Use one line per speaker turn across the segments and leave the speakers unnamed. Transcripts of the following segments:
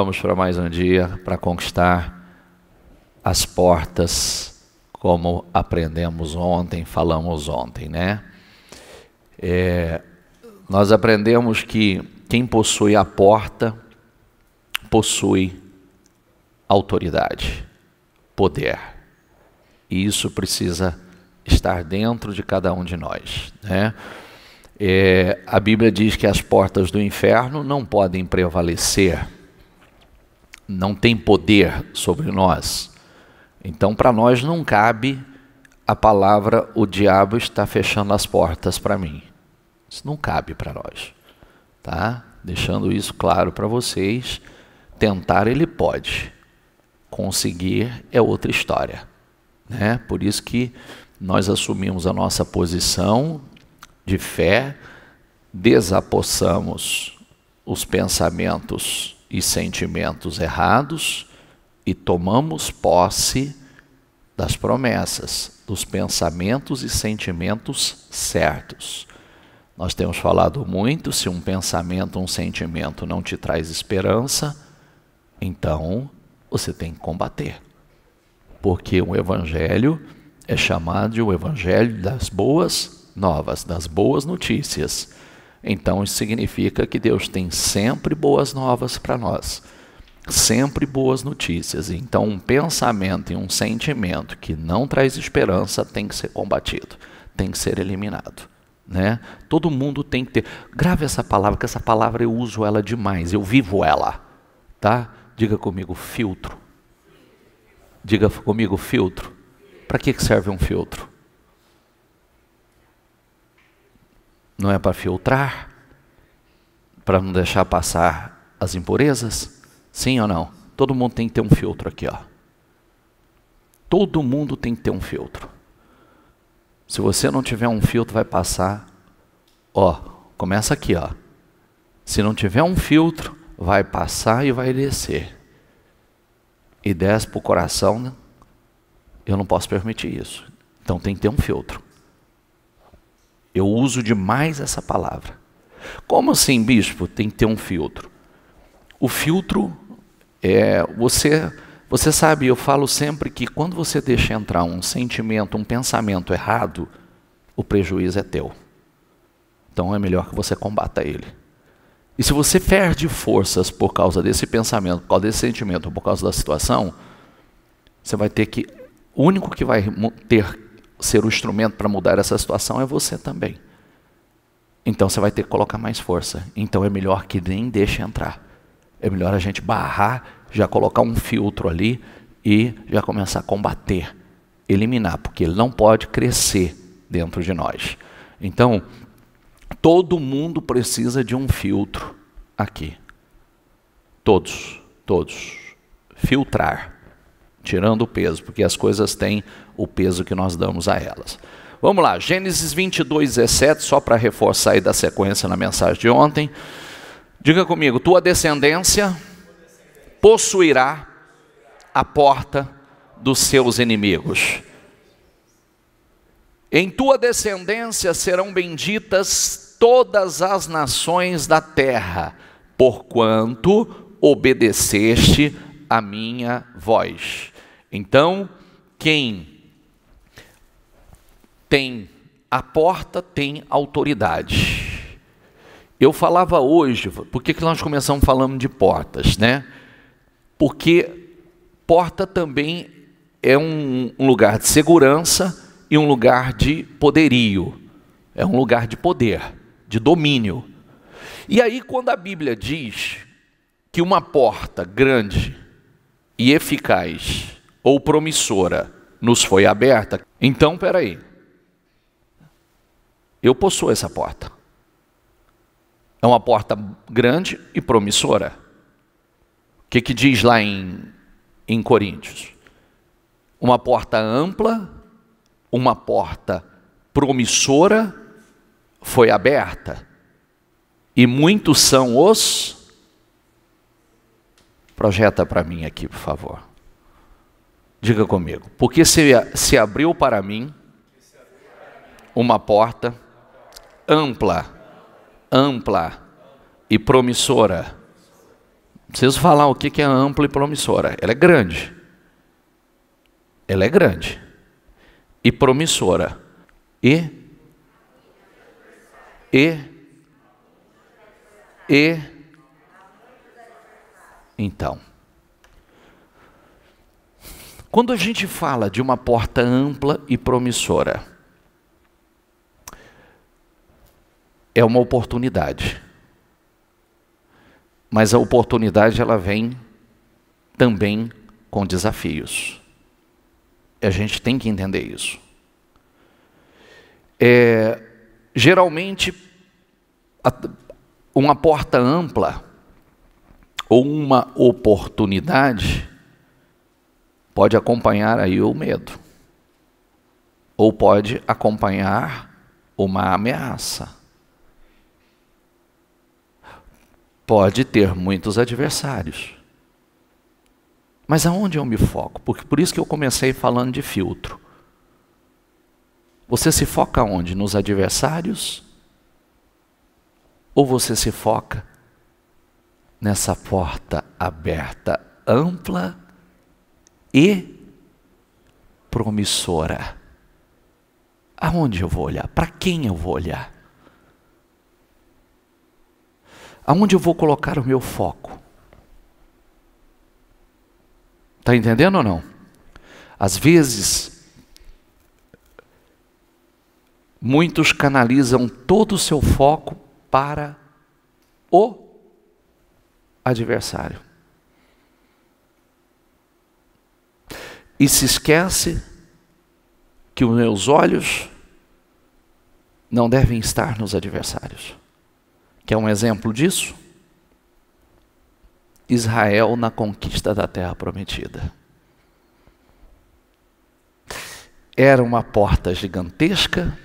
Vamos para mais um dia para conquistar as portas, como aprendemos ontem, falamos ontem, né? Nós aprendemos que quem possui a porta possui autoridade, poder. E isso precisa estar dentro de cada um de nós, né? A Bíblia diz que as portas do inferno não podem prevalecer, não tem poder sobre nós. Então, para nós não cabe a palavra, o diabo está fechando as portas para mim. Isso não cabe para nós, tá? Deixando isso claro para vocês. Tentar ele pode, conseguir é outra história, né? Por isso que nós assumimos a nossa posição de fé, desapossamos os pensamentos e sentimentos errados e tomamos posse das promessas, dos pensamentos e sentimentos certos. Nós temos falado muito, se um pensamento, um sentimento não te traz esperança, então você tem que combater. Porque o Evangelho é chamado de o Evangelho das boas novas, das boas notícias. Então isso significa que Deus tem sempre boas novas para nós. Sempre boas notícias. Então um pensamento e um sentimento que não traz esperança tem que ser combatido, tem que ser eliminado, né? Todo mundo tem que ter. Grave essa palavra, que essa palavra eu uso ela demais, eu vivo ela, tá? Diga comigo, filtro. Diga comigo, filtro. Para que serve um filtro? Não é para filtrar? Para não deixar passar as impurezas? Sim ou não? Todo mundo tem que ter um filtro aqui, ó. Todo mundo tem que ter um filtro. Se você não tiver um filtro, vai passar, ó, começa aqui, ó. Se não tiver um filtro, vai passar e vai descer. E desce para o coração, né? Eu não posso permitir isso. Então tem que ter um filtro. Eu uso demais essa palavra. Como assim, bispo, tem que ter um filtro? O filtro é, você sabe, eu falo sempre que quando você deixa entrar um sentimento, um pensamento errado, o prejuízo é teu. Então é melhor que você combata ele. E se você perde forças por causa desse pensamento, por causa desse sentimento, por causa da situação, você vai ter que, o único que vai ser o instrumento para mudar essa situação é você também. Então você vai ter que colocar mais força. Então é melhor que nem deixe entrar. É melhor a gente barrar, já colocar um filtro ali e já começar a combater, eliminar, porque ele não pode crescer dentro de nós. Então, todo mundo precisa de um filtro aqui. Todos. Filtrar, tirando o peso, porque as coisas têm o peso que nós damos a elas. Vamos lá, Gênesis 22, 17, só para reforçar aí da sequência na mensagem de ontem. Diga comigo, tua descendência possuirá a porta dos seus inimigos. Em tua descendência serão benditas todas as nações da terra, porquanto obedeceste a minha voz. Então, quem tem a porta tem autoridade. Eu falava hoje, por que nós começamos falando de portas, né? Porque porta também é um lugar de segurança e um lugar de poderio. É um lugar de poder, de domínio. E aí quando a Bíblia diz que uma porta grande e eficaz ou promissora nos foi aberta, então peraí, eu possuo essa porta. É uma porta grande e promissora. O que diz lá em Coríntios? Uma porta ampla, uma porta promissora foi aberta. E muitos são os... Projeta para mim aqui, por favor. Diga comigo. Porque se abriu para mim uma porta ampla e promissora. Preciso falar o que é ampla e promissora. Ela é grande. Ela é grande. E promissora. E então, quando a gente fala de uma porta ampla e promissora, é uma oportunidade. Mas a oportunidade ela vem também com desafios. E a gente tem que entender isso. Geralmente, uma porta ampla ou uma oportunidade pode acompanhar aí o medo. Ou pode acompanhar uma ameaça. Pode ter muitos adversários. Mas aonde eu me foco? Porque por isso que eu comecei falando de filtro. Você se foca onde? Nos adversários? Ou você se foca nessa porta aberta, ampla e promissora? Aonde eu vou olhar? Para quem eu vou olhar? Aonde eu vou colocar o meu foco? Está entendendo ou não? Às vezes, muitos canalizam todo o seu foco para o adversário. E se esquece que os meus olhos não devem estar nos adversários. Quer um exemplo disso? Israel na conquista da Terra Prometida. Era uma porta gigantesca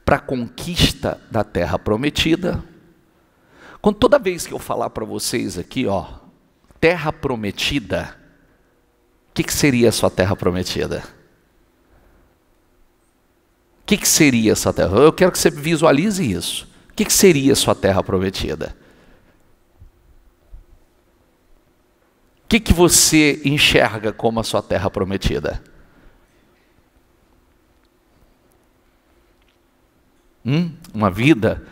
para a conquista da Terra Prometida. Quando toda vez que eu falar para vocês aqui, ó, Terra Prometida, o que seria a sua Terra Prometida? O que seria essa terra? Eu quero que você visualize isso. O que seria a sua Terra Prometida? O que você enxerga como a sua Terra Prometida? Uma vida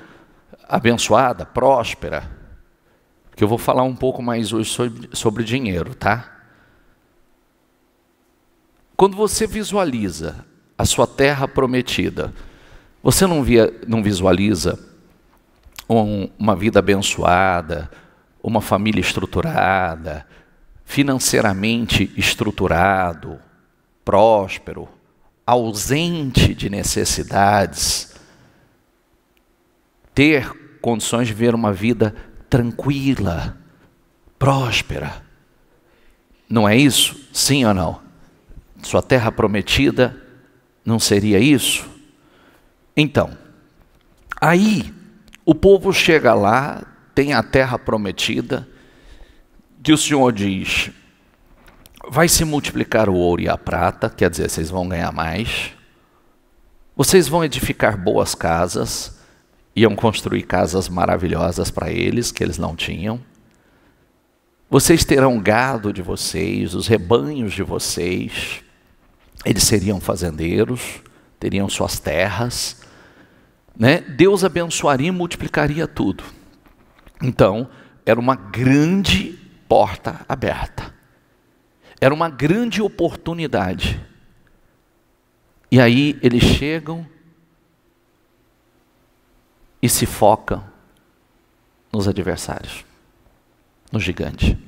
abençoada, próspera. Porque eu vou falar um pouco mais hoje sobre dinheiro, tá? Quando você visualiza a sua Terra Prometida, você não visualiza uma vida abençoada, uma família estruturada, financeiramente estruturado, próspero, ausente de necessidades, ter condições de ver uma vida tranquila, próspera. Não é isso? Sim ou não? Sua Terra Prometida não seria isso? Então, aí o povo chega lá, tem a Terra Prometida, que o Senhor diz, vai se multiplicar o ouro e a prata, quer dizer, vocês vão ganhar mais, vocês vão edificar boas casas, iam construir casas maravilhosas para eles, que eles não tinham, vocês terão gado de vocês, os rebanhos de vocês, eles seriam fazendeiros, teriam suas terras, né? Deus abençoaria e multiplicaria tudo. Então, era uma grande porta aberta. Era uma grande oportunidade. E aí eles chegam e se focam nos adversários, no gigante.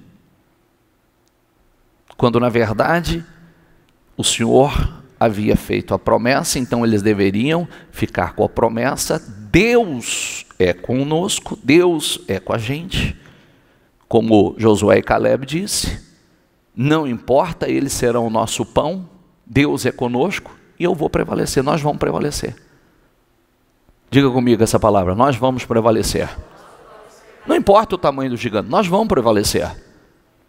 Quando na verdade o Senhor havia feito a promessa, então eles deveriam ficar com a promessa. Deus é conosco, Deus é com a gente. Como Josué e Caleb disse, não importa, eles serão o nosso pão, Deus é conosco e eu vou prevalecer, nós vamos prevalecer. Diga comigo essa palavra, nós vamos prevalecer. Não importa o tamanho do gigante, nós vamos prevalecer.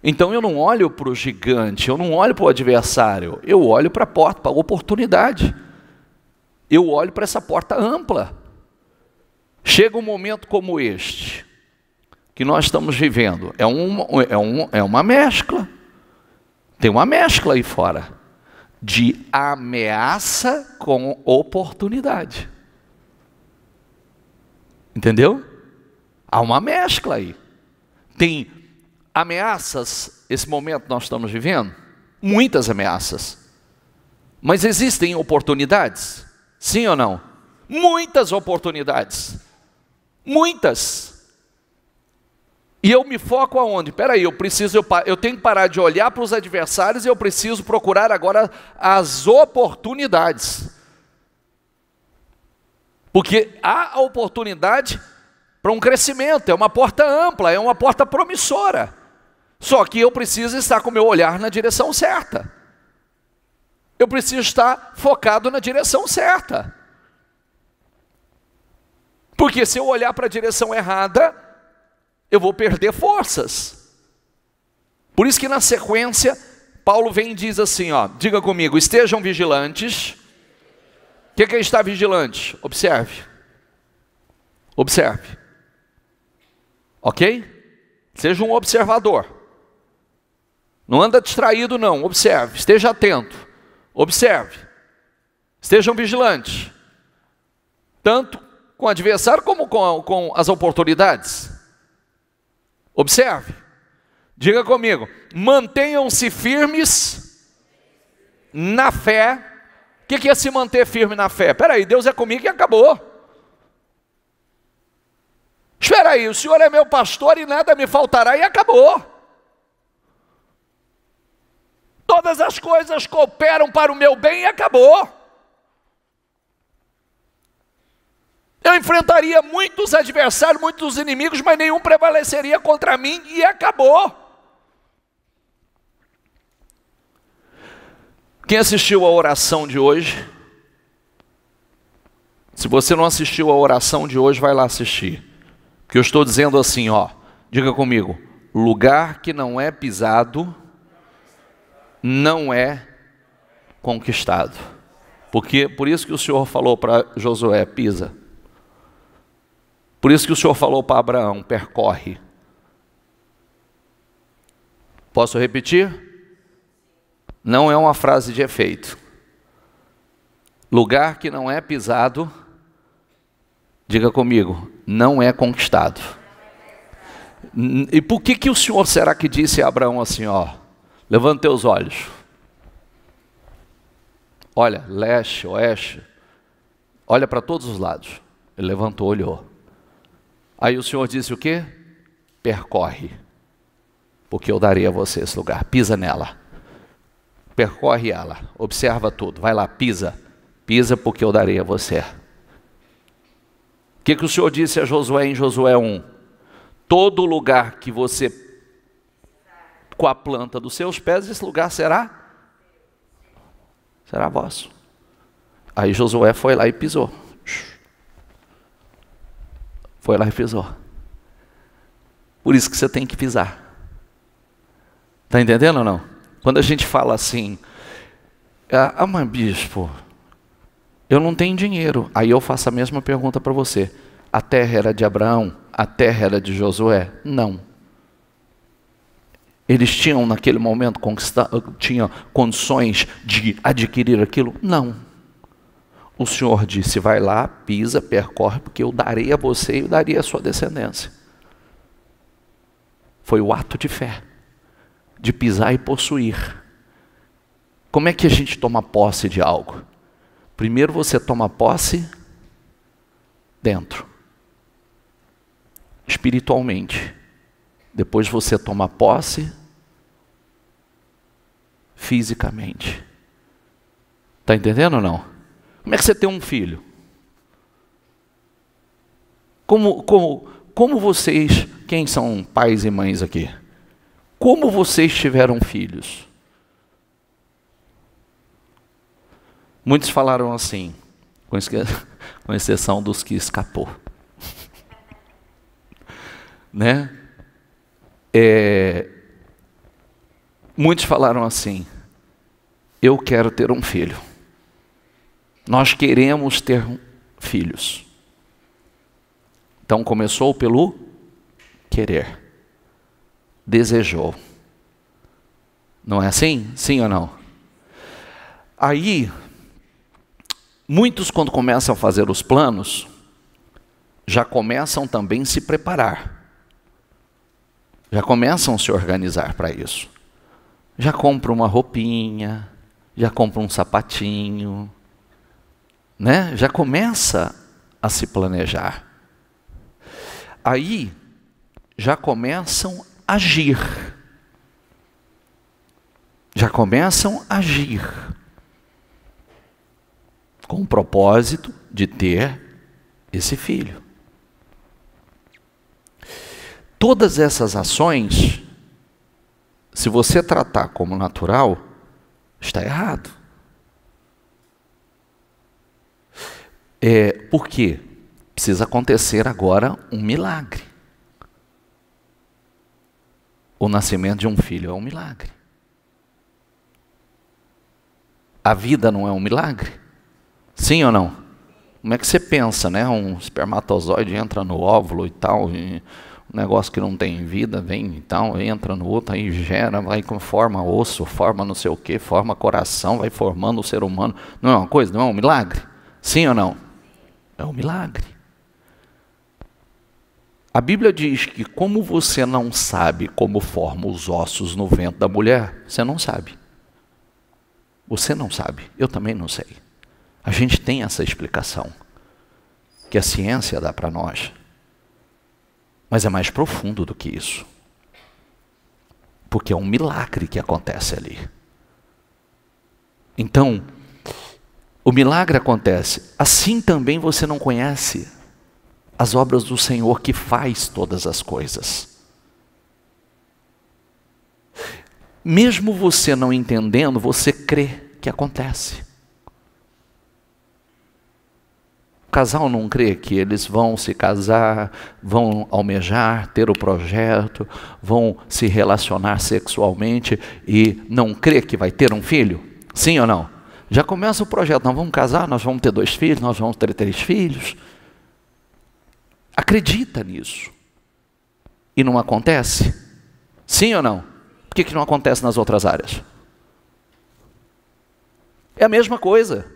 Então eu não olho para o gigante, eu não olho para o adversário, eu olho para a porta, para a oportunidade. Eu olho para essa porta ampla. Chega um momento como este, que nós estamos vivendo é uma mescla. Tem uma mescla aí fora de ameaça com oportunidade. Entendeu? Há uma mescla aí. Tem ameaças, esse momento nós estamos vivendo, muitas ameaças. Mas existem oportunidades? Sim ou não? Muitas oportunidades. Muitas. E eu me foco aonde? Peraí, eu tenho que parar de olhar para os adversários e eu preciso procurar agora as oportunidades. Porque há a oportunidade para um crescimento, é uma porta ampla, é uma porta promissora. Só que eu preciso estar com o meu olhar na direção certa. Eu preciso estar focado na direção certa. Porque se eu olhar para a direção errada, eu vou perder forças. Por isso que na sequência, Paulo vem e diz assim, ó, diga comigo, estejam vigilantes. O que é estar vigilante? Observe. Observe. Ok? Seja um observador. Não anda distraído não, observe, esteja atento. Observe. Estejam vigilantes. Tanto com o adversário como com as oportunidades. Observe. Diga comigo, mantenham-se firmes na fé. O que é se manter firme na fé? Espera aí, Deus é comigo e acabou. Espera aí, o Senhor é meu pastor e nada me faltará e acabou. Todas as coisas cooperam para o meu bem e acabou. Eu enfrentaria muitos adversários, muitos inimigos, mas nenhum prevaleceria contra mim e acabou. Quem assistiu a oração de hoje? Se você não assistiu a oração de hoje, vai lá assistir. Porque eu estou dizendo assim, ó, diga comigo, lugar que não é pisado, não é conquistado. Porque, por isso que o Senhor falou para Josué, pisa. Por isso que o Senhor falou para Abraão, percorre. Posso repetir? Não é uma frase de efeito. Lugar que não é pisado, diga comigo, não é conquistado. E por que o Senhor será que disse a Abraão assim, ó, levanta teus olhos. Olha, leste, oeste, olha para todos os lados. Ele levantou, olhou. Aí o Senhor disse o quê? Percorre, porque eu darei a você esse lugar, pisa nela. Percorre ela, observa tudo, vai lá, pisa. Pisa porque eu darei a você. O que o Senhor disse a Josué em Josué 1? Todo lugar que você, com a planta dos seus pés, esse lugar será vosso. Aí Josué foi lá e pisou. Foi lá e pisou. Por isso que você tem que pisar. Está entendendo ou não? Quando a gente fala assim, mas bispo, eu não tenho dinheiro. Aí eu faço a mesma pergunta para você. A terra era de Abraão? A terra era de Josué? Não. Eles tinham naquele momento tinham condições de adquirir aquilo? Não. O Senhor disse, vai lá, pisa, percorre, porque eu darei a você e eu darei a sua descendência. Foi o ato de fé, de pisar e possuir. Como é que a gente toma posse de algo? Primeiro você toma posse dentro, espiritualmente. Depois você toma posse fisicamente. Está entendendo ou não? Como é que você tem um filho? Como vocês, quem são pais e mães aqui? Como vocês tiveram filhos? Muitos falaram assim, com exceção dos que escapou. Né? Muitos falaram assim, eu quero ter um filho. Nós queremos ter filhos. Então começou pelo querer, desejou. Não é assim? Sim ou não? Aí, muitos quando começam a fazer os planos, já começam também a se preparar. Já começam a se organizar para isso. Já compram uma roupinha, já compram um sapatinho, né? Já começa a se planejar. Aí, já começam a agir. Já começam a agir. Com o propósito de ter esse filho. Todas essas ações, se você tratar como natural, está errado. Por quê? Precisa acontecer agora um milagre. O nascimento de um filho é um milagre. A vida não é um milagre? Sim ou não? Como é que você pensa, né? Um espermatozoide entra no óvulo e tal, e um negócio que não tem vida vem e tal, entra no outro, aí gera, vai com forma osso, forma não sei o que, forma coração, vai formando o ser humano. Não é uma coisa? Não é um milagre? Sim ou não? É um milagre. A Bíblia diz que como você não sabe como formam os ossos no ventre da mulher, você não sabe. Você não sabe, eu também não sei. A gente tem essa explicação, que a ciência dá para nós. Mas é mais profundo do que isso. Porque é um milagre que acontece ali. Então, o milagre acontece. Assim também você não conhece as obras do Senhor que faz todas as coisas. Mesmo você não entendendo, você crê que acontece. O casal não crê que eles vão se casar, vão almejar, ter o projeto, vão se relacionar sexualmente e não crê que vai ter um filho? Sim ou não? Já começa o projeto, nós vamos casar, nós vamos ter 2 filhos, nós vamos ter 3 filhos. Acredita nisso. E não acontece? Sim ou não? Por que não acontece nas outras áreas? É a mesma coisa.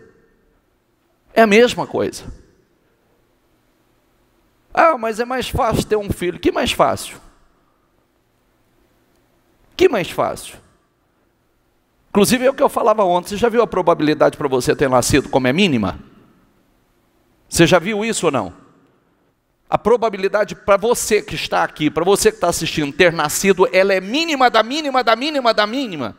É a mesma coisa. Ah, mas é mais fácil ter um filho. Que mais fácil? Que mais fácil? Inclusive é o que eu falava ontem. Você já viu a probabilidade para você ter nascido como é mínima? Você já viu isso ou não? A probabilidade para você que está aqui, para você que está assistindo, ter nascido, ela é mínima da mínima da mínima da mínima.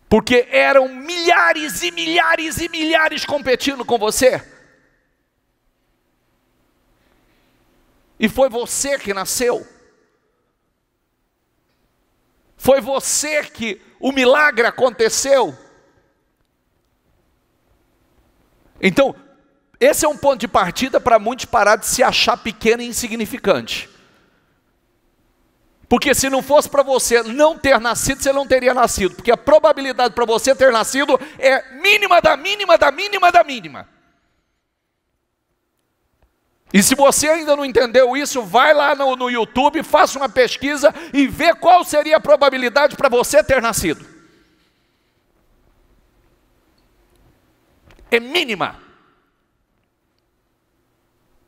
Porque eram milhares e milhares e milhares competindo com você. E foi você que nasceu. Foi você que o milagre aconteceu. Então, esse é um ponto de partida para muitos parar de se achar pequeno e insignificante. Porque se não fosse para você não ter nascido, você não teria nascido. Porque a probabilidade para você ter nascido é mínima da mínima da mínima da mínima. E se você ainda não entendeu isso, vai lá no YouTube, faça uma pesquisa e vê qual seria a probabilidade para você ter nascido. É mínima.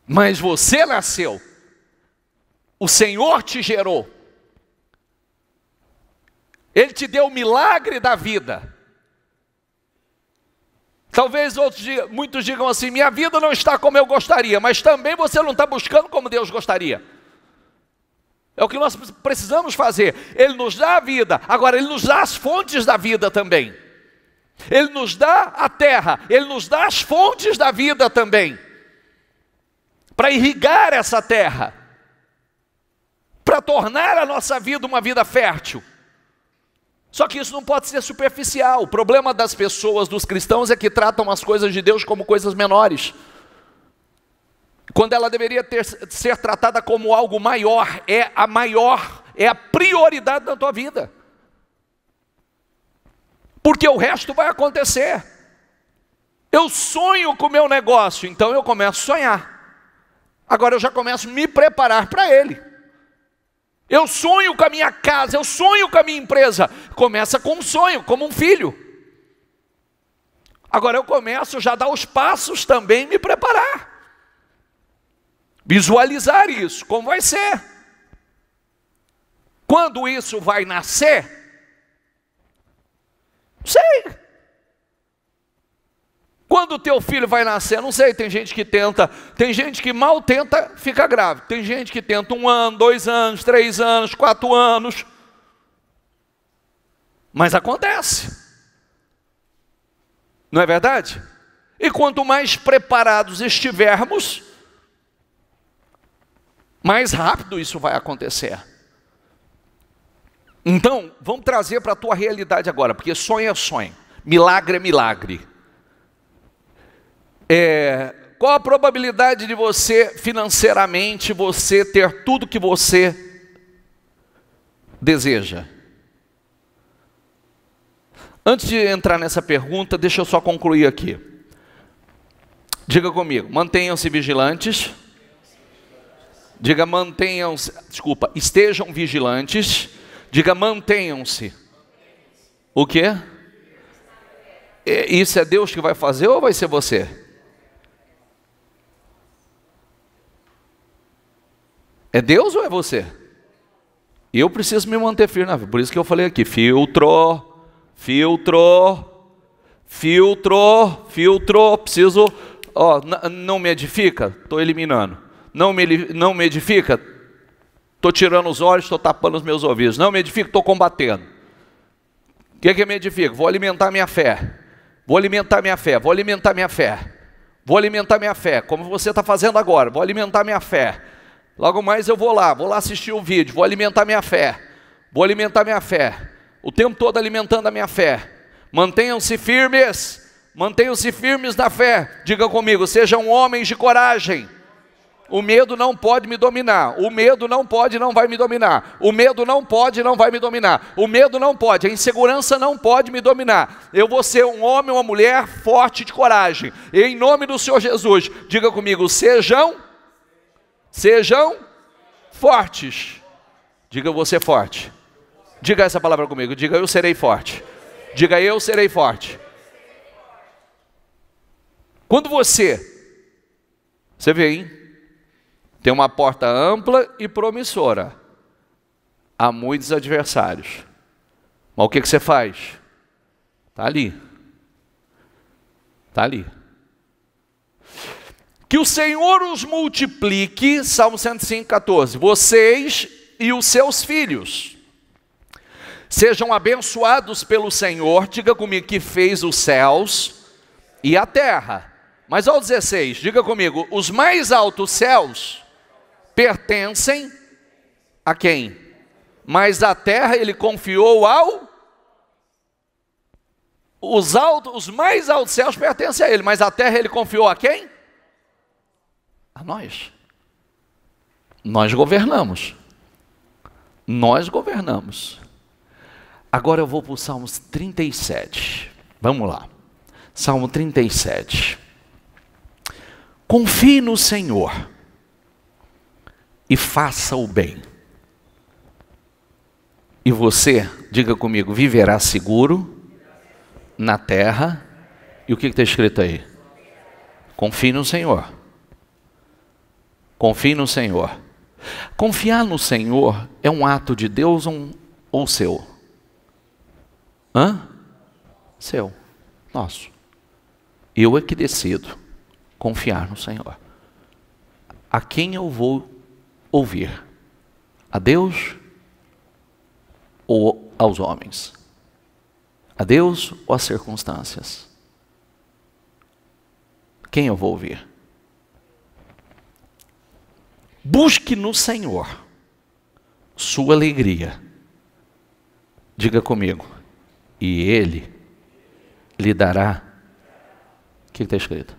Mas você nasceu. O Senhor te gerou. Ele te deu o milagre da vida. Talvez muitos digam assim, minha vida não está como eu gostaria, mas também você não está buscando como Deus gostaria. É o que nós precisamos fazer. Ele nos dá a vida, agora Ele nos dá as fontes da vida também. Ele nos dá a terra, Ele nos dá as fontes da vida também. Para irrigar essa terra, para tornar a nossa vida uma vida fértil. Só que isso não pode ser superficial. O problema das pessoas, dos cristãos, é que tratam as coisas de Deus como coisas menores. Quando ela deveria ser tratada como algo maior, é a prioridade da tua vida. Porque o resto vai acontecer. Eu sonho com o meu negócio, então eu começo a sonhar. Agora eu já começo a me preparar para ele. Eu sonho com a minha casa, eu sonho com a minha empresa. Começa com um sonho, como um filho. Agora eu começo já a dar os passos também, me preparar. Visualizar isso, como vai ser. Quando isso vai nascer? Não sei. Quando o teu filho vai nascer? Não sei, tem gente que tenta, tem gente que mal tenta, fica grávida. Tem gente que tenta 1 ano, 2 anos, 3 anos, 4 anos. Mas acontece. Não é verdade? E quanto mais preparados estivermos, mais rápido isso vai acontecer. Então, vamos trazer para a tua realidade agora, porque sonho é sonho, milagre é milagre. Qual a probabilidade de você, financeiramente, você ter tudo que você deseja? Antes de entrar nessa pergunta, deixa eu só concluir aqui. Diga comigo, mantenham-se vigilantes. Diga mantenham-se, estejam vigilantes. Diga mantenham-se. O quê? Isso é Deus que vai fazer ou vai ser você? É Deus ou é você? Eu preciso me manter firme, por isso que eu falei aqui, filtro, preciso, não me edifica, estou eliminando, não me edifica, estou tirando os olhos, estou tapando os meus ouvidos, não me edifica, estou combatendo. O que me edifica? Vou alimentar minha fé, vou alimentar minha fé, como você está fazendo agora, vou alimentar minha fé. Logo mais eu vou lá assistir o vídeo, vou alimentar minha fé, o tempo todo alimentando a minha fé. Mantenham-se firmes na fé. Diga comigo, sejam homens de coragem. O medo não pode me dominar, o medo não pode, não vai me dominar, o medo não pode, não vai me dominar, o medo não pode, a insegurança não pode me dominar. Eu vou ser um homem ou uma mulher forte de coragem, em nome do Senhor Jesus. Diga comigo, sejam fortes. Diga, eu vou ser forte. Diga essa palavra comigo, diga, eu serei forte. Diga, eu serei forte. Quando você vê, hein? Tem uma porta ampla e promissora. Há muitos adversários. Mas o que você faz? Está ali. Que o Senhor os multiplique, Salmo 105, 14. Vocês e os seus filhos sejam abençoados pelo Senhor. Diga comigo, que fez os céus e a terra. Mas ao 16, diga comigo, os mais altos céus pertencem a quem? Mas a terra ele confiou os mais altos céus pertencem a ele, mas a terra ele confiou a quem? A nós. Nós governamos. Agora eu vou para o Salmo 37. Vamos lá. Salmo 37. Confie no Senhor e faça o bem. E você, diga comigo, viverá seguro na terra. E o que está escrito aí? Confie no Senhor. Confie no Senhor. Confiar no Senhor é um ato de Deus ou seu? Seu. Nosso. Eu é que decido confiar no Senhor. A quem eu vou ouvir? A Deus ou aos homens? A Deus ou às circunstâncias? Quem eu vou ouvir? Busque no Senhor sua alegria. Diga comigo. E Ele lhe dará. O que está escrito?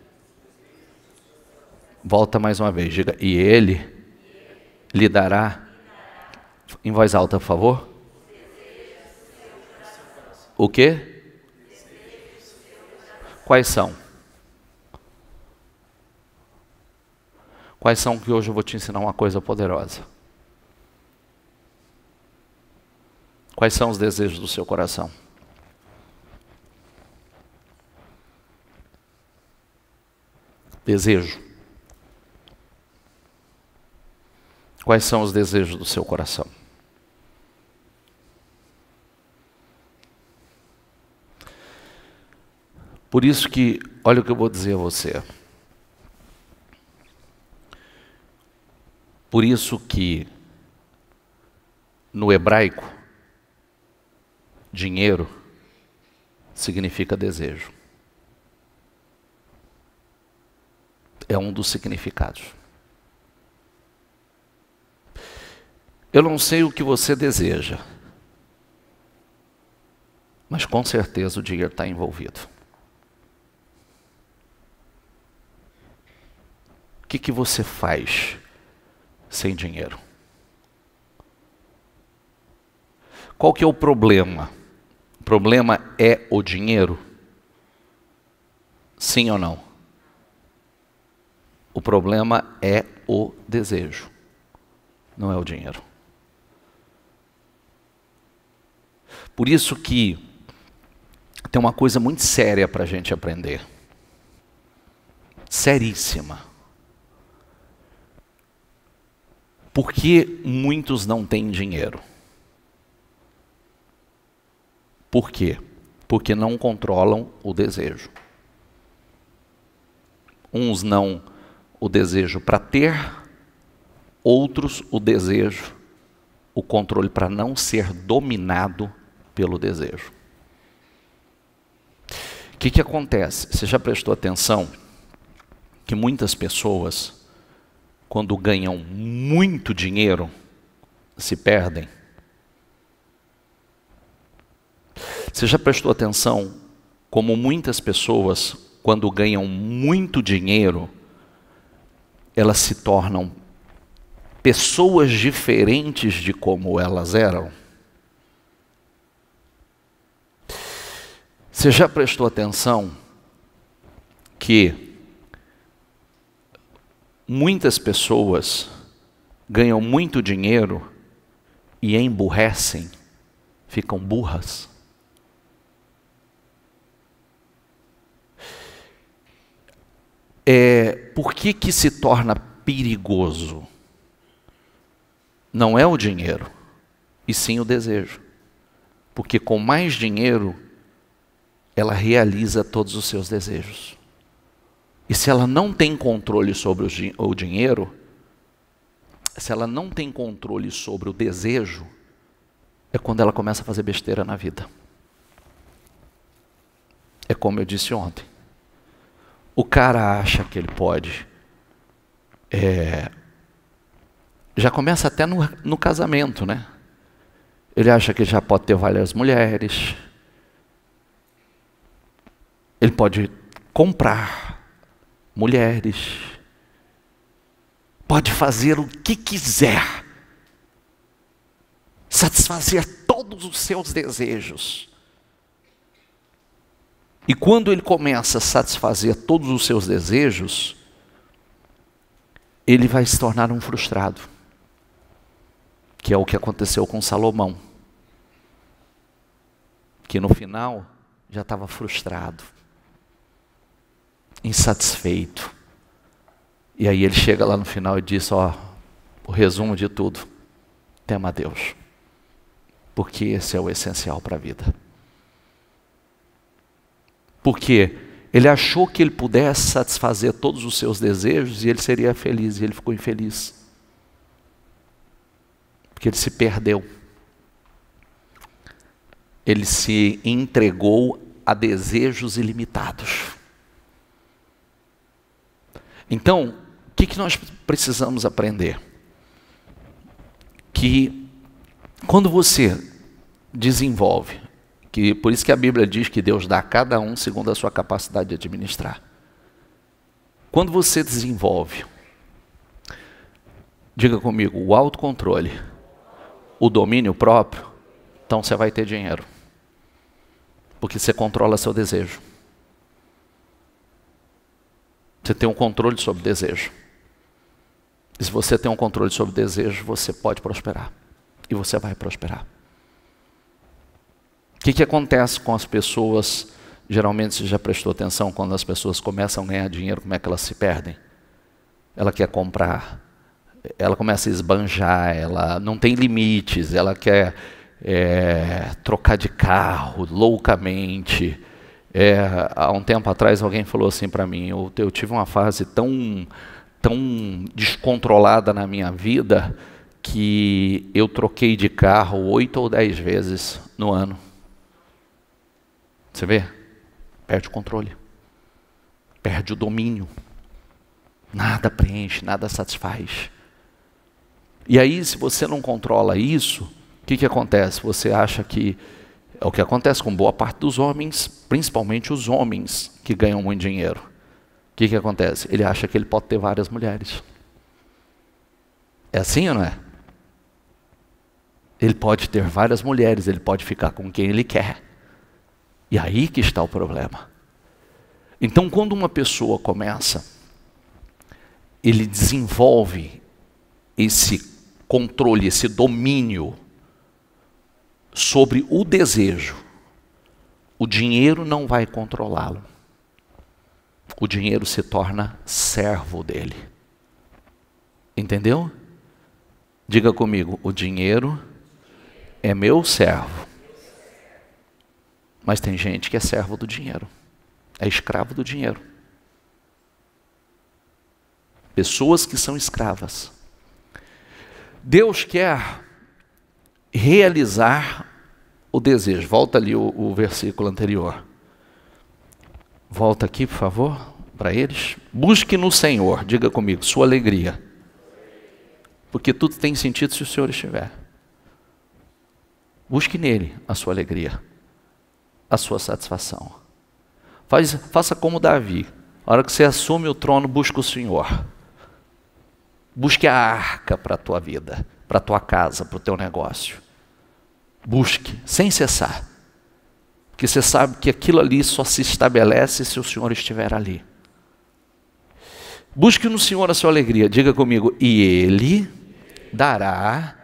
Volta mais uma vez. Diga. E Ele lhe dará. Em voz alta, por favor. O quê? Quais são Quais são que hoje eu vou te ensinar uma coisa poderosa? Quais são os desejos do seu coração? Desejo. Quais são os desejos do seu coração? Por isso que, olha o que eu vou dizer a você. Por isso que, no hebraico, dinheiro significa desejo. É um dos significados. Eu não sei o que você deseja, mas com certeza o dinheiro está envolvido. O que você faz sem dinheiro? Qual que é o problema? O problema é o dinheiro? Sim ou não? O problema é o desejo, não é o dinheiro. Por isso que tem uma coisa muito séria para a gente aprender. Seríssima. Por que muitos não têm dinheiro? Por quê? Porque não controlam o desejo. Uns não o desejo para ter, outros o desejo, o controle para não ser dominado pelo desejo. O que acontece? Você já prestou atenção que muitas pessoas, quando ganham muito dinheiro, se perdem? Você já prestou atenção como muitas pessoas, quando ganham muito dinheiro, elas se tornam pessoas diferentes de como elas eram? Você já prestou atenção que muitas pessoas ganham muito dinheiro e emburrecem, ficam burras? Por que se torna perigoso? Não é o dinheiro, e sim o desejo. Porque com mais dinheiro, ela realiza todos os seus desejos. E se ela não tem controle sobre o dinheiro, se ela não tem controle sobre o desejo, é quando ela começa a fazer besteira na vida. É como eu disse ontem. O cara acha que ele pode. Já começa até no casamento, né? Ele acha que já pode ter várias mulheres. Ele pode comprar mulheres. Pode fazer o que quiser. Satisfazer todos os seus desejos. E quando ele começa a satisfazer todos os seus desejos, ele vai se tornar um frustrado. Que é o que aconteceu com Salomão. Que no final já estava frustrado, insatisfeito. E aí ele chega lá no final e diz, o resumo de tudo, tema a Deus. Porque esse é o essencial para a vida. Porque ele achou que ele pudesse satisfazer todos os seus desejos e ele seria feliz, e ele ficou infeliz. Porque ele se perdeu. Ele se entregou a desejos ilimitados. Então, o que nós precisamos aprender? Que quando você desenvolve, por isso que a Bíblia diz que Deus dá a cada um segundo a sua capacidade de administrar. Quando você desenvolve, diga comigo, o autocontrole, o domínio próprio, então você vai ter dinheiro. Porque você controla seu desejo. Você tem um controle sobre o desejo. E se você tem um controle sobre o desejo, você pode prosperar. E você vai prosperar. O que acontece com as pessoas? Geralmente você já prestou atenção quando as pessoas começam a ganhar dinheiro, como é que elas se perdem? Ela quer comprar, ela começa a esbanjar, ela não tem limites, ela quer trocar de carro loucamente. Há um tempo atrás alguém falou assim para mim, eu tive uma fase tão descontrolada na minha vida que eu troquei de carro 8 ou 10 vezes no ano. Você vê? Perde o controle. Perde o domínio. Nada preenche, nada satisfaz. E aí, se você não controla isso, o que acontece? Você acha que... É o que acontece com boa parte dos homens, principalmente os homens que ganham muito dinheiro. O que acontece? Ele acha que ele pode ter várias mulheres. É assim ou não é? Ele pode ter várias mulheres, ele pode ficar com quem ele quer. E aí que está o problema. Então, quando uma pessoa começa, ele desenvolve esse controle, esse domínio sobre o desejo, o dinheiro não vai controlá-lo. O dinheiro se torna servo dele. Entendeu? Diga comigo, o dinheiro é meu servo. Mas tem gente que é servo do dinheiro, é escravo do dinheiro. Pessoas que são escravas. Deus quer realizar o desejo. Volta ali o versículo anterior. Volta aqui, por favor, para eles. Busque no Senhor, diga comigo, sua alegria. Porque tudo tem sentido se o Senhor estiver. Busque nele a sua alegria, a sua satisfação. Faça como Davi. Na hora que você assume o trono, busca o Senhor. Busque a arca para a tua vida, para a tua casa, para o teu negócio. Busque, sem cessar. Porque você sabe que aquilo ali só se estabelece se o Senhor estiver ali. Busque no Senhor a sua alegria. Diga comigo, e Ele dará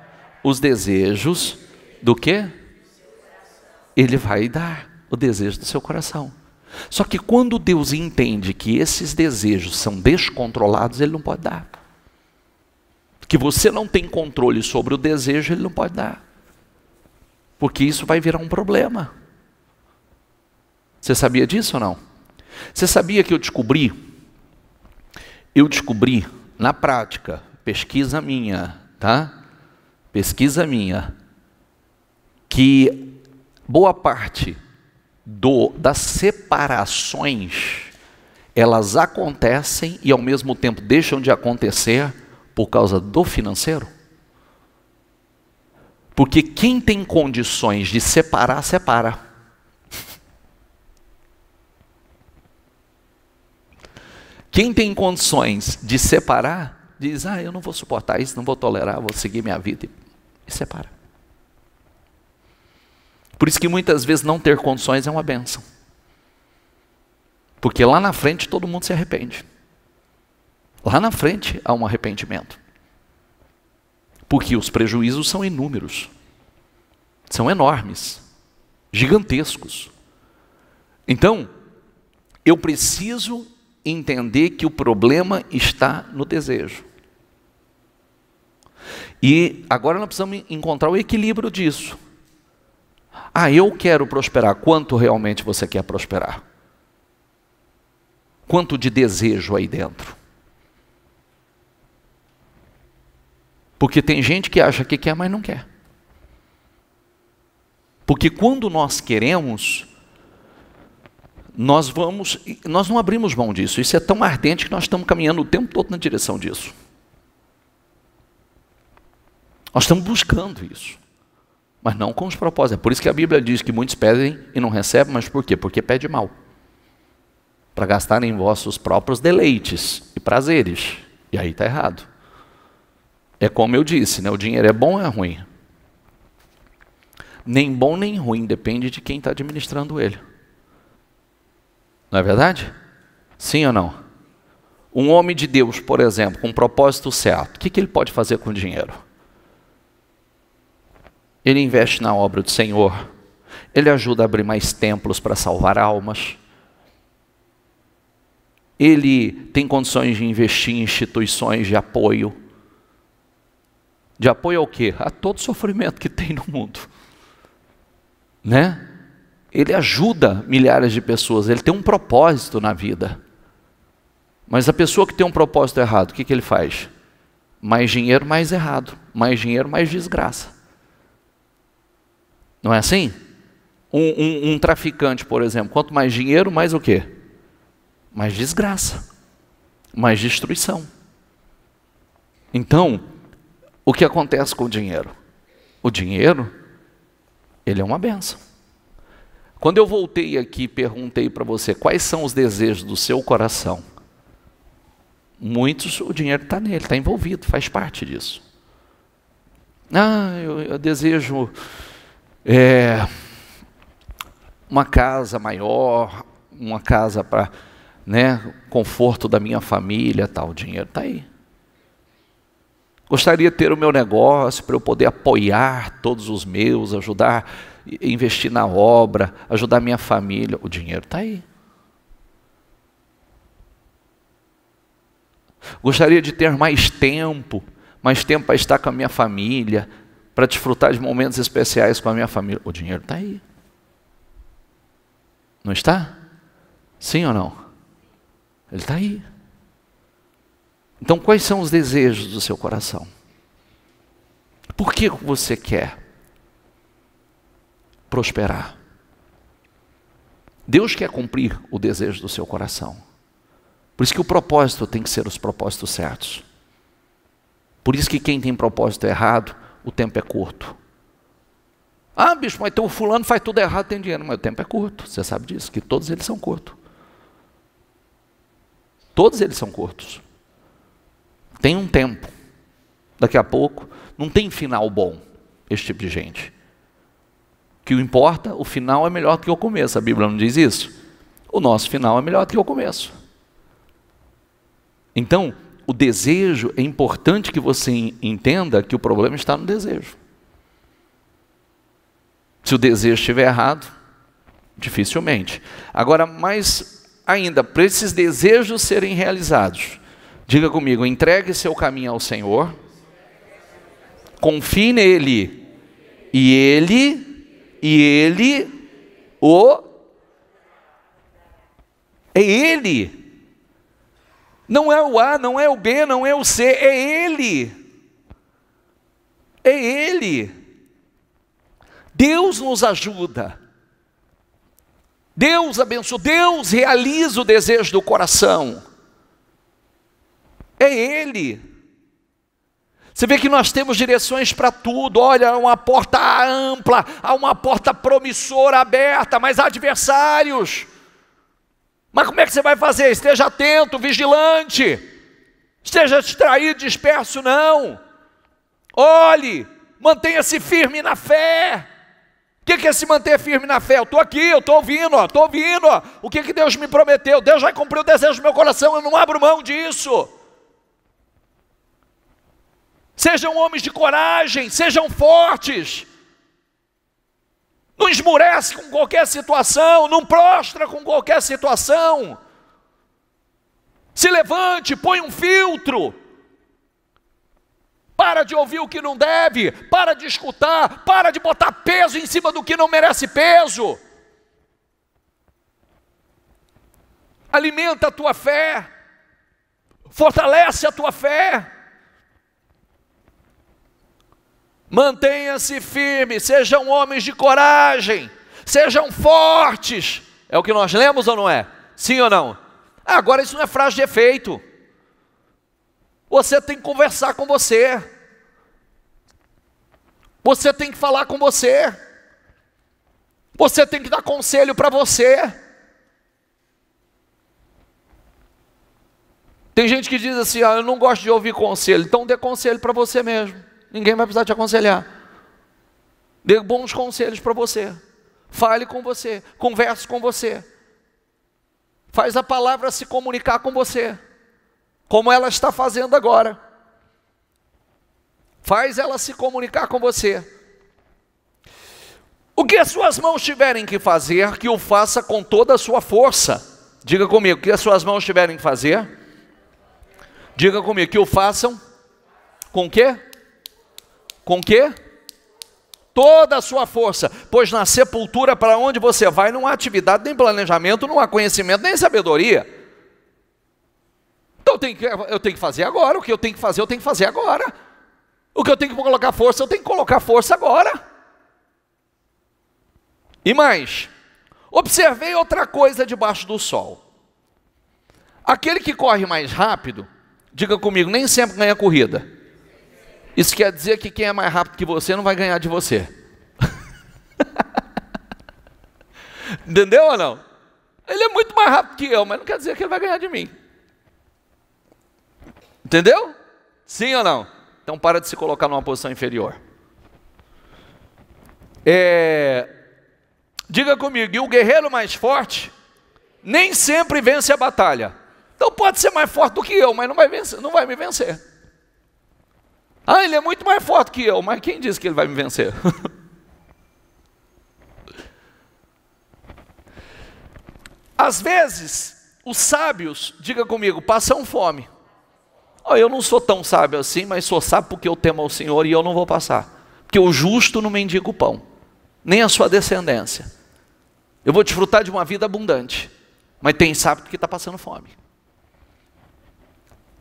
os desejos do quê? Ele vai dar o desejo do seu coração. Só que quando Deus entende que esses desejos são descontrolados, Ele não pode dar. Que você não tem controle sobre o desejo, Ele não pode dar. Porque isso vai virar um problema. Você sabia disso ou não? Você sabia que eu descobri na prática, pesquisa minha, tá? Pesquisa minha, que boa parte das separações, elas acontecem e ao mesmo tempo deixam de acontecer por causa do financeiro. Porque quem tem condições de separar, separa. Quem tem condições de separar, diz, eu não vou suportar isso, não vou tolerar, vou seguir minha vida, e separa. Por isso que muitas vezes não ter condições é uma bênção. Porque lá na frente todo mundo se arrepende. Lá na frente há um arrependimento. Porque os prejuízos são inúmeros. São enormes. Gigantescos. Então, eu preciso entender que o problema está no desejo. E agora nós precisamos encontrar o equilíbrio disso. Eu quero prosperar. Quanto realmente você quer prosperar? Quanto de desejo aí dentro? Porque tem gente que acha que quer, mas não quer. Porque quando nós queremos, nós não abrimos mão disso. Isso é tão ardente que nós estamos caminhando o tempo todo na direção disso. Nós estamos buscando isso. Mas não com os propósitos. É por isso que a Bíblia diz que muitos pedem e não recebem, mas por quê? Porque pede mal. Para gastarem em vossos próprios deleites e prazeres. E aí está errado. É como eu disse, né? O dinheiro é bom ou é ruim? Nem bom nem ruim, depende de quem está administrando ele. Não é verdade? Sim ou não? Um homem de Deus, por exemplo, com um propósito certo, o que ele pode fazer com o dinheiro? Ele investe na obra do Senhor, ele ajuda a abrir mais templos para salvar almas, ele tem condições de investir em instituições de apoio. De apoio ao quê? A todo sofrimento que tem no mundo, né? Ele ajuda milhares de pessoas, ele tem um propósito na vida. Mas a pessoa que tem um propósito errado, o que ele faz? Mais dinheiro, mais errado. Mais dinheiro, mais desgraça. Não é assim? Um traficante, por exemplo, quanto mais dinheiro, mais o quê? Mais desgraça. Mais destruição. Então, o que acontece com o dinheiro? O dinheiro, ele é uma bênção. Quando eu voltei aqui e perguntei para você quais são os desejos do seu coração, muitos, o dinheiro está nele, está envolvido, faz parte disso. Eu desejo uma casa maior, uma casa para, né, conforto da minha família, tal. O dinheiro está aí. Gostaria de ter o meu negócio para eu poder apoiar todos os meus, ajudar, investir na obra, ajudar minha família. O dinheiro está aí. Gostaria de ter mais tempo para estar com a minha família, para desfrutar de momentos especiais com a minha família. O dinheiro está aí. Não está? Sim ou não? Ele está aí. Então, quais são os desejos do seu coração? Por que você quer prosperar? Deus quer cumprir o desejo do seu coração. Por isso que o propósito tem que ser os propósitos certos. Por isso que quem tem propósito errado, o tempo é curto. Bicho, mas então o fulano faz tudo errado, tem dinheiro, mas o tempo é curto. Você sabe disso, que todos eles são curtos. Todos eles são curtos. Tem um tempo. Daqui a pouco, não tem final bom, esse tipo de gente. O que importa, o final é melhor do que o começo. A Bíblia não diz isso? O nosso final é melhor do que o começo. Então, o desejo, é importante que você entenda que o problema está no desejo. Se o desejo estiver errado, dificilmente. Agora, mais ainda, para esses desejos serem realizados, diga comigo, entregue seu caminho ao Senhor, confie nele, e Ele, é Ele. Não é o A, não é o B, não é o C, é Ele. É Ele. Deus nos ajuda. Deus abençoa, Deus realiza o desejo do coração. É Ele. Você vê que nós temos direções para tudo. Olha, há uma porta ampla, há uma porta promissora aberta, mas há adversários. Mas como é que você vai fazer? Esteja atento, vigilante. Esteja distraído, disperso, não. Olhe, mantenha-se firme na fé. O que é se manter firme na fé? Eu estou aqui, eu estou ouvindo, estou ouvindo. O que Deus me prometeu? Deus vai cumprir o desejo do meu coração, eu não abro mão disso. Sejam homens de coragem, sejam fortes. Não esmurece com qualquer situação, não prostra com qualquer situação. Se levante, põe um filtro. Para de ouvir o que não deve, para de escutar, para de botar peso em cima do que não merece peso. Alimenta a tua fé, fortalece a tua fé. Mantenha-se firme, sejam homens de coragem, sejam fortes. É o que nós lemos ou não é? Sim ou não? Agora isso não é frase de efeito. Você tem que conversar com você. Você tem que falar com você. Você tem que dar conselho para você. Tem gente que diz assim, eu não gosto de ouvir conselho. Então dê conselho para você mesmo. Ninguém vai precisar te aconselhar. Dê bons conselhos para você. Fale com você. Converse com você. Faz a palavra se comunicar com você. como ela está fazendo agora. Faz ela se comunicar com você. O que as suas mãos tiverem que fazer, que o faça com toda a sua força. Diga comigo, o que as suas mãos tiverem que fazer, diga comigo, que o façam com quê? Com quê? Toda a sua força, pois na sepultura para onde você vai não há atividade, nem planejamento, não há conhecimento, nem sabedoria. Então eu tenho que fazer agora, o que eu tenho que fazer, eu tenho que fazer agora. O que eu tenho que colocar força, eu tenho que colocar força agora. E mais, observei outra coisa debaixo do sol. Aquele que corre mais rápido, diga comigo, nem sempre ganha corrida. Isso quer dizer que quem é mais rápido que você não vai ganhar de você. Entendeu ou não? Ele é muito mais rápido que eu, mas não quer dizer que ele vai ganhar de mim. Entendeu? Sim ou não? Então para de se colocar numa posição inferior. Diga comigo, e o guerreiro mais forte nem sempre vence a batalha. Então pode ser mais forte do que eu, mas não vai me vencer. Ah, ele é muito mais forte que eu, mas quem disse que ele vai me vencer? Às vezes, os sábios, diga comigo, passam fome. Oh, eu não sou tão sábio assim, mas sou sábio porque eu temo ao Senhor e eu não vou passar. Porque o justo não mendiga o pão, nem a sua descendência. Eu vou desfrutar de uma vida abundante, mas tem sábio que está passando fome.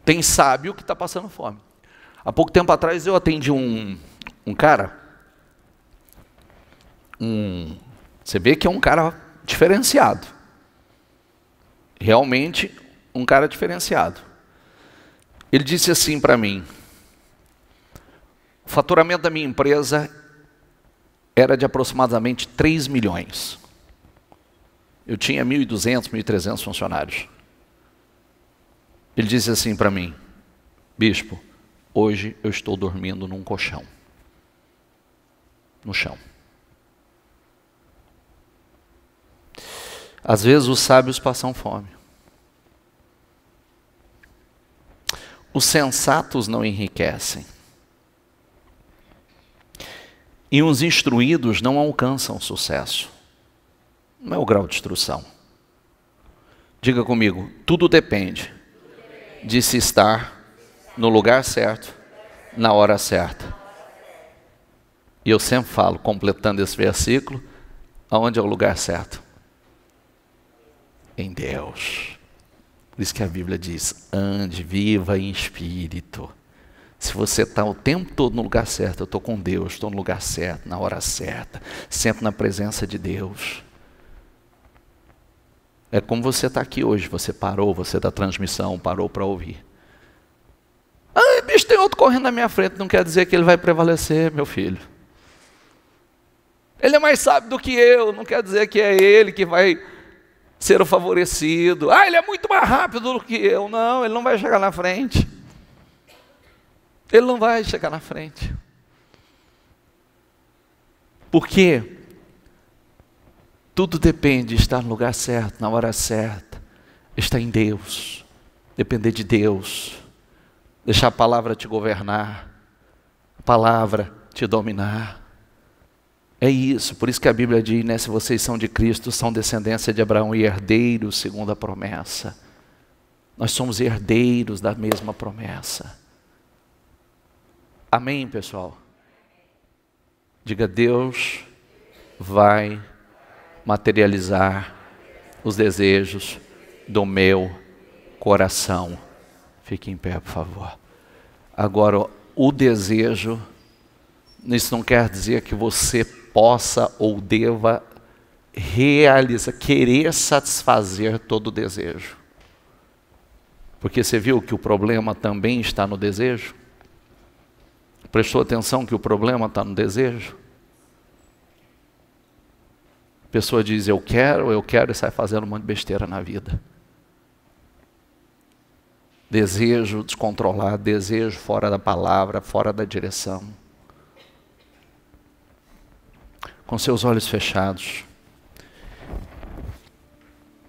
Tem sábio que está passando fome. Há pouco tempo atrás eu atendi um cara, você vê que é um cara diferenciado. Realmente um cara diferenciado. Ele disse assim para mim, o faturamento da minha empresa era de aproximadamente 3 milhões. Eu tinha 1.200, 1.300 funcionários. Ele disse assim para mim, bispo, hoje eu estou dormindo num colchão, no chão. Às vezes os sábios passam fome. Os sensatos não enriquecem. E os instruídos não alcançam sucesso. Não é o grau de instrução. Diga comigo, tudo depende de se estar no lugar certo, na hora certa. E eu sempre falo, completando esse versículo, aonde é o lugar certo? Em Deus. Por isso que a Bíblia diz, ande, viva em espírito. Se você está o tempo todo no lugar certo, eu estou com Deus, estou no lugar certo, na hora certa, sempre na presença de Deus. É como você está aqui hoje, você parou, você da transmissão, parou para ouvir. Ah, bicho, tem outro correndo na minha frente, não quer dizer que ele vai prevalecer, meu filho. Ele é mais sábio do que eu, não quer dizer que é ele que vai ser o favorecido. Ah, ele é muito mais rápido do que eu. Não, ele não vai chegar na frente. Ele não vai chegar na frente. Por quê? Tudo depende de estar no lugar certo, na hora certa. Estar em Deus. Depender de Deus. Deixar a palavra te governar. A palavra te dominar. É isso, por isso que a Bíblia diz, né, se vocês são de Cristo, são descendência de Abraão e herdeiros segundo a promessa. Nós somos herdeiros da mesma promessa. Amém, pessoal? Diga, Deus vai materializar os desejos do meu coração. Fique em pé, por favor. Agora, o desejo, isso não quer dizer que você possa ou deva realizar, querer satisfazer todo o desejo. Porque você viu que o problema também está no desejo? Prestou atenção que o problema está no desejo? A pessoa diz, eu quero e sai fazendo um monte de besteira na vida. Desejo descontrolado, desejo fora da palavra, fora da direção. Com seus olhos fechados.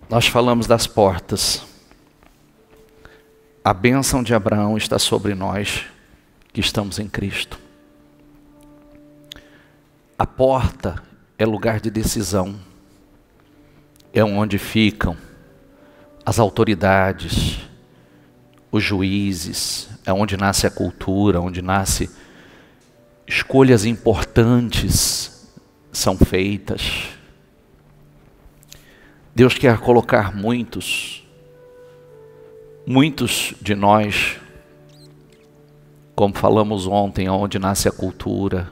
Nós falamos das portas. A bênção de Abraão está sobre nós que estamos em Cristo. A porta é lugar de decisão. É onde ficam as autoridades, os juízes, é onde nasce a cultura, onde nasce escolhas importantes são feitas. Deus quer colocar muitos de nós, como falamos ontem, onde nasce a cultura,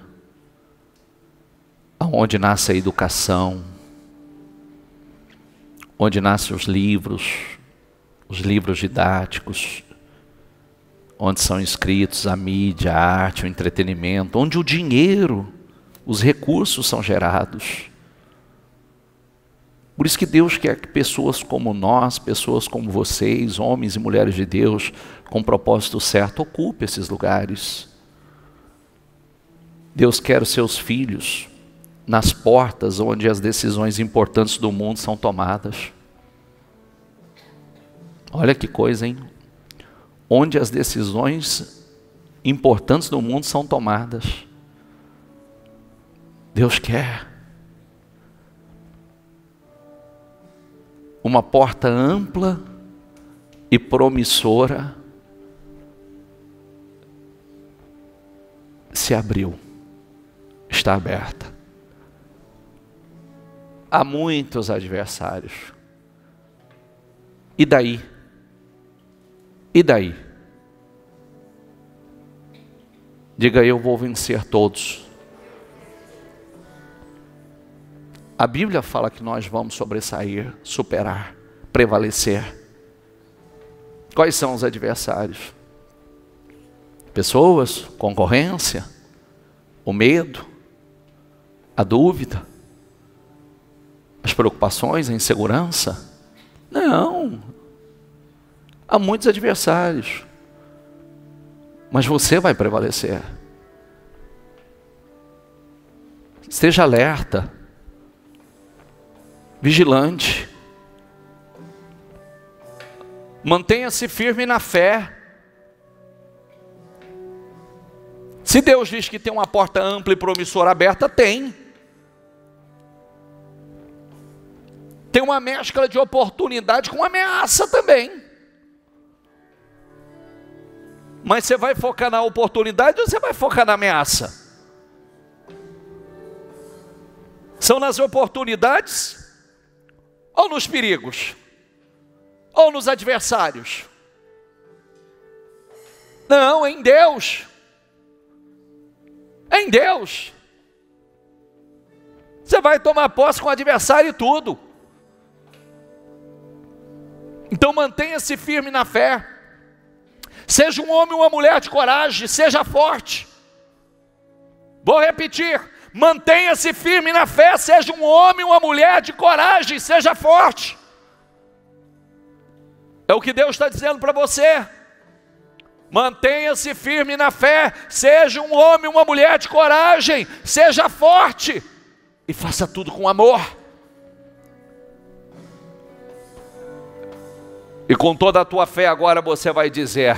onde nasce a educação, onde nascem os livros didáticos, onde são escritos a mídia, a arte, o entretenimento, onde o dinheiro, os recursos são gerados. Por isso que Deus quer que pessoas como nós, pessoas como vocês, homens e mulheres de Deus, com propósito certo, ocupem esses lugares. Deus quer os seus filhos nas portas onde as decisões importantes do mundo são tomadas. Olha que coisa, hein? Onde as decisões importantes do mundo são tomadas. Deus quer uma porta ampla e promissora se abriu, está aberta. Há muitos adversários. E daí? E daí? Diga: eu vou vencer todos. A Bíblia fala que nós vamos sobressair, superar, prevalecer. Quais são os adversários? Pessoas, concorrência, o medo, a dúvida, as preocupações, a insegurança? Não. Há muitos adversários, mas você vai prevalecer. Esteja alerta, vigilante, mantenha-se firme na fé. Se Deus diz que tem uma porta ampla e promissora aberta, tem uma mescla de oportunidade com ameaça também. Mas você vai focar na oportunidade ou você vai focar na ameaça? São nas oportunidades ou nos perigos? Ou nos adversários? Não, é em Deus. É em Deus. Você vai tomar posse com o adversário e tudo. Então mantenha-se firme na fé. Seja um homem ou uma mulher de coragem, seja forte. Vou repetir: mantenha-se firme na fé, seja um homem ou uma mulher de coragem, seja forte. É o que Deus está dizendo para você. Mantenha-se firme na fé, seja um homem ou uma mulher de coragem, seja forte e faça tudo com amor. E com toda a tua fé agora você vai dizer: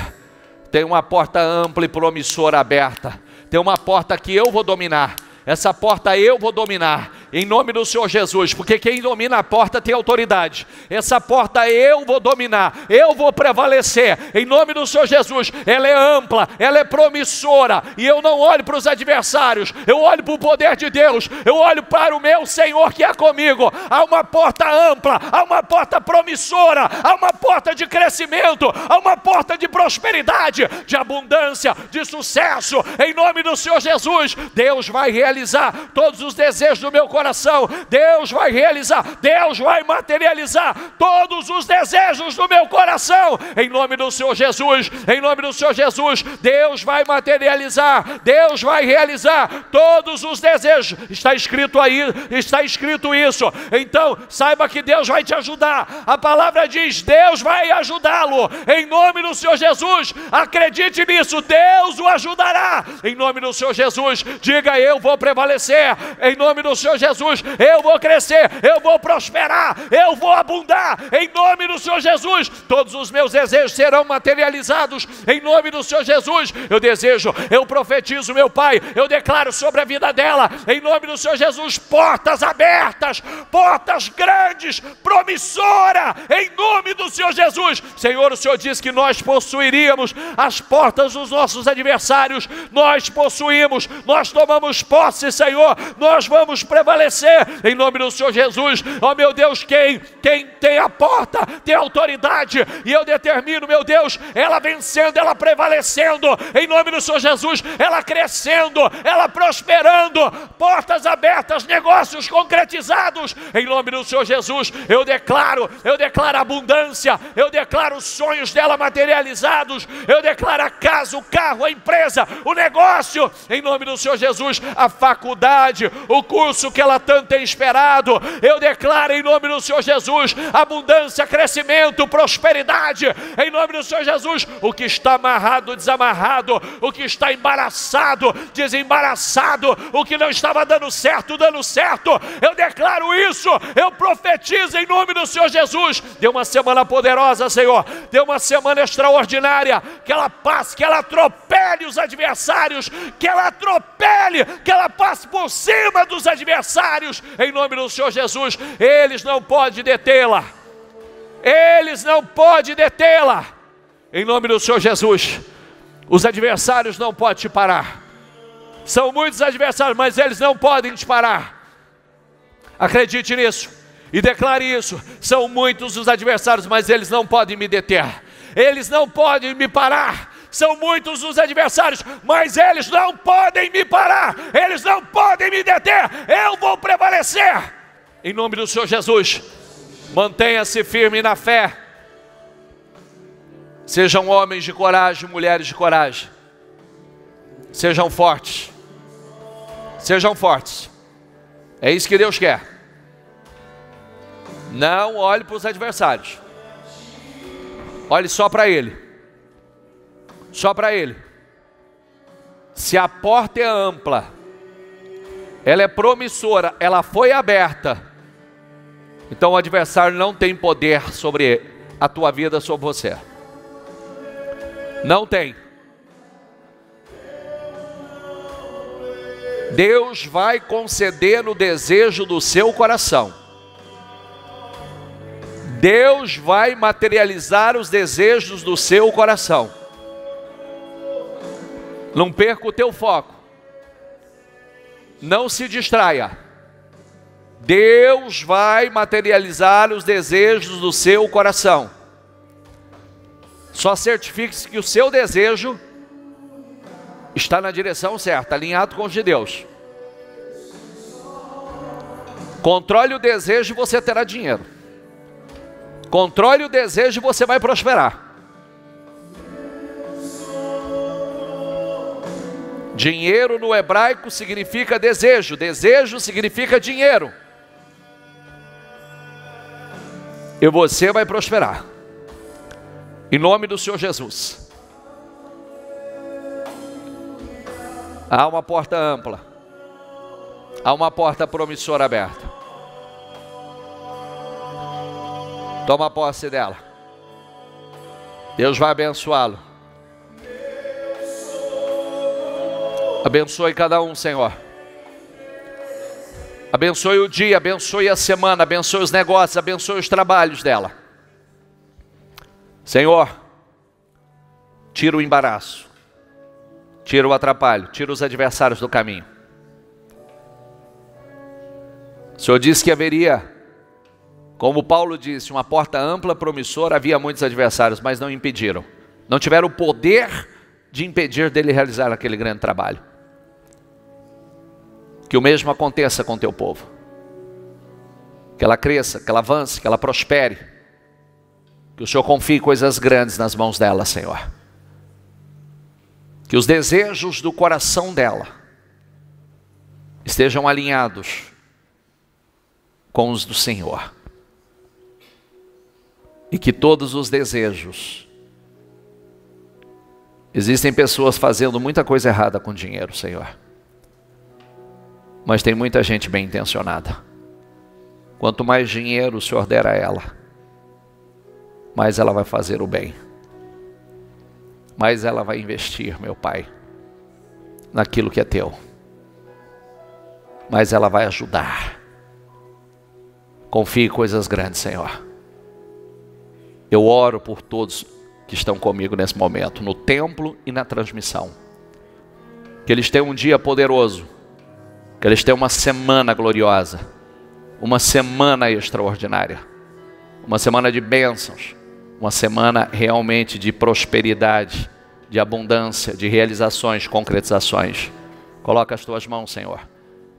tem uma porta ampla e promissora aberta, tem uma porta que eu vou dominar, essa porta eu vou dominar, em nome do Senhor Jesus, porque quem domina a porta tem autoridade. Essa porta eu vou dominar, eu vou prevalecer, em nome do Senhor Jesus. Ela é ampla, ela é promissora, e eu não olho para os adversários, eu olho para o poder de Deus, eu olho para o meu Senhor que é comigo. Há uma porta ampla, há uma porta promissora, há uma porta de crescimento, há uma porta de prosperidade, de abundância, de sucesso, em nome do Senhor Jesus. Deus vai realizar todos os desejos do meu coração. Deus vai realizar, Deus vai materializar todos os desejos do meu coração, em nome do Senhor Jesus, em nome do Senhor Jesus. Deus vai materializar, Deus vai realizar todos os desejos. Está escrito aí, está escrito isso. Então saiba que Deus vai te ajudar. A palavra diz: Deus vai ajudá-lo, em nome do Senhor Jesus. Acredite nisso, Deus o ajudará, em nome do Senhor Jesus. Diga: eu vou prevalecer, em nome do Senhor Jesus. Jesus, eu vou crescer, eu vou prosperar, eu vou abundar, em nome do Senhor Jesus. Todos os meus desejos serão materializados, em nome do Senhor Jesus. Eu desejo, eu profetizo, meu Pai, eu declaro sobre a vida dela, em nome do Senhor Jesus, portas abertas, portas grandes, promissora, em nome do Senhor Jesus. Senhor, o Senhor disse que nós possuiríamos as portas dos nossos adversários, nós possuímos, nós tomamos posse, Senhor, nós vamos prevalecer, em nome do Senhor Jesus. Ó meu Deus, quem tem a porta, tem autoridade, e eu determino, meu Deus, ela vencendo, ela prevalecendo, em nome do Senhor Jesus, ela crescendo, ela prosperando, portas abertas, negócios concretizados, em nome do Senhor Jesus. Eu declaro abundância, eu declaro os sonhos dela materializados, eu declaro a casa, o carro, a empresa, o negócio, em nome do Senhor Jesus, a faculdade, o curso que ela tanto tem esperado, eu declaro em nome do Senhor Jesus, abundância, crescimento, prosperidade, em nome do Senhor Jesus. O que está amarrado, desamarrado, o que está embaraçado, desembaraçado, o que não estava dando certo, eu declaro isso, eu profetizo em nome do Senhor Jesus. Dê uma semana poderosa, Senhor, dê uma semana extraordinária, que ela passe, que ela atropele os adversários, que ela atropele, que ela passe por cima dos adversários, em nome do Senhor Jesus. Eles não podem detê-la, eles não podem detê-la, em nome do Senhor Jesus. Os adversários não podem te parar, são muitos adversários, mas eles não podem te parar. Acredite nisso e declare isso. São muitos os adversários, mas eles não podem me deter, eles não podem me parar. São muitos os adversários, mas eles não podem me parar, eles não podem me deter. Eu vou prevalecer, em nome do Senhor Jesus. Mantenha-se firme na fé. Sejam homens de coragem, mulheres de coragem. Sejam fortes. Sejam fortes. É isso que Deus quer. Não olhe para os adversários. Olhe só para Ele. Só para Ele. Se a porta é ampla, ela é promissora, ela foi aberta, então o adversário não tem poder sobre a tua vida, sobre você. Não tem. Deus vai conceder o desejo do seu coração. Deus vai materializar os desejos do seu coração. Não perca o teu foco. Não se distraia. Deus vai materializar os desejos do seu coração. Só certifique-se que o seu desejo está na direção certa, alinhado com os de Deus. Controle o desejo e você terá dinheiro. Controle o desejo e você vai prosperar. Dinheiro no hebraico significa desejo, desejo significa dinheiro. E você vai prosperar, em nome do Senhor Jesus. Há uma porta ampla, há uma porta promissora aberta. Toma posse dela. Deus vai abençoá-lo. Abençoe cada um, Senhor. Abençoe o dia, abençoe a semana, abençoe os negócios, abençoe os trabalhos dela. Senhor, tira o embaraço, tira o atrapalho, tira os adversários do caminho. O Senhor disse que haveria, como Paulo disse, uma porta ampla, promissora. Havia muitos adversários, mas não impediram. Não tiveram o poder de impedir dele realizar aquele grande trabalho. Que o mesmo aconteça com teu povo. Que ela cresça, que ela avance, que ela prospere. Que o Senhor confie coisas grandes nas mãos dela, Senhor. Que os desejos do coração dela estejam alinhados com os do Senhor. E que todos os desejos... Existem pessoas fazendo muita coisa errada com dinheiro, Senhor. Mas tem muita gente bem intencionada. Quanto mais dinheiro o Senhor der a ela, mais ela vai fazer o bem. Mais ela vai investir, meu Pai, naquilo que é teu. Mais ela vai ajudar. Confie em coisas grandes, Senhor. Eu oro por todos que estão comigo nesse momento, no templo e na transmissão. Que eles tenham um dia poderoso. Que eles tenham uma semana gloriosa. Uma semana extraordinária. Uma semana de bênçãos. Uma semana realmente de prosperidade, de abundância, de realizações, concretizações. Coloca as tuas mãos, Senhor.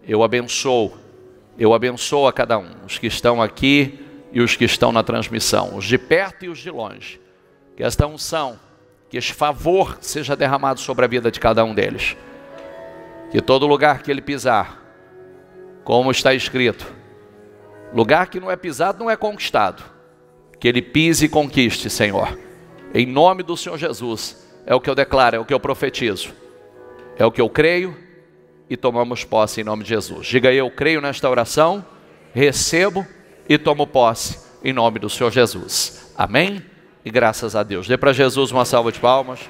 Eu abençoo a cada um, os que estão aqui e os que estão na transmissão, os de perto e os de longe. Que esta unção, que este favor seja derramado sobre a vida de cada um deles. Que todo lugar que ele pisar, como está escrito, lugar que não é pisado não é conquistado. Que ele pise e conquiste, Senhor. Em nome do Senhor Jesus, é o que eu declaro, é o que eu profetizo. É o que eu creio e tomamos posse em nome de Jesus. Diga aí, eu creio nesta oração, recebo e tomo posse em nome do Senhor Jesus. Amém? E graças a Deus. Dê para Jesus uma salva de palmas.